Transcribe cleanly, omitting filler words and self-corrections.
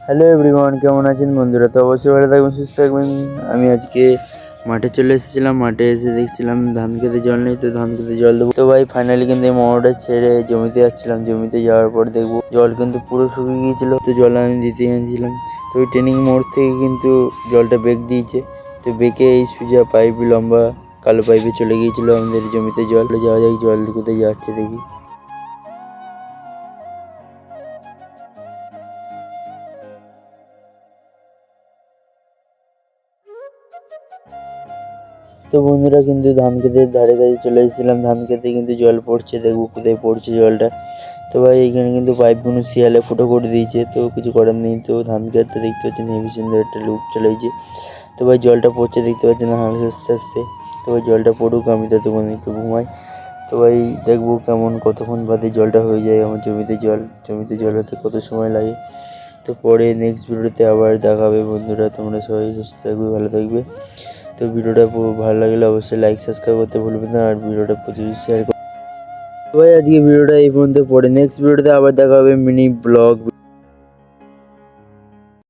Hello everyone, কেমন আছেন বন্ধুরা? তো অবশ্যই ভালো থাকবেন, সুস্থ থাকবেন। আমি আজকে মাঠে চলে এসেছিলাম। মাঠে এসে দেখছিলাম ধান খেতে জল নেই, তো ধান খেতে জল দেবো। তো ভাই ফাইনালি কিন্তু এই মোটরটা ছেড়ে জমিতে যাচ্ছিলাম। জমিতে যাওয়ার পর দেখবো জল কিন্তু পুরো শুকিয়ে গিয়েছিলো। তো জল আমি দিতে গেছিলাম, তো ওই ট্রেনিং মোড় থেকে কিন্তু জলটা বেঁক দিয়েছে। তো বেঁকে এই সুজা পাইপ, লম্বা কালো পাইপে চলে গিয়েছিলো আমাদের জমিতে জল। যাওয়া যাক, জল কোথায় যাচ্ছে দেখি। তো বন্ধুরা কিন্তু ধান খেতের ধারে কাছে চলে এসেছিলাম। ধান খেতে কিন্তু জল পড়ছে, দেখবো কোথায় পড়ছে জলটা। তো ভাই এইখানে কিন্তু পাইপগুলো শিয়ালে ফুটো করে দিয়েছে, তো কিছু করার নেই। তো ধান খেতে দেখতে পাচ্ছেন হেভি সুন্দর একটা লুক চলেছে। তো ভাই জলটা পড়ছে দেখতে পাচ্ছেন হালকা আস্তে আস্তে। তো ভাই জলটা পড়ুক, আমি ততক্ষণ একটু ঘুমাই। তো ভাই দেখবো কেমন কতক্ষণ বাদে জলটা হয়ে যায় আমার জমিতে জল। জমিতে জল হতে কত সময় লাগে। তো পরে নেক্সট ভিডিওতে আবার দেখা হবে বন্ধুরা। তোমরা সবাই সুস্থ থাকবে, ভালো থাকবে। তো ভিডিওটা ভালো লাগলে অবশ্যই লাইক সাবস্ক্রাইব করতে ভুলবেন না, আর ভিডিওটা প্রচুর শেয়ার করবেন। ভাই আজকে ভিডিওটা এই পর্যন্ত, পরে নেক্সট ভিডিওতে আবার দেখা হবে মিনি ব্লগ।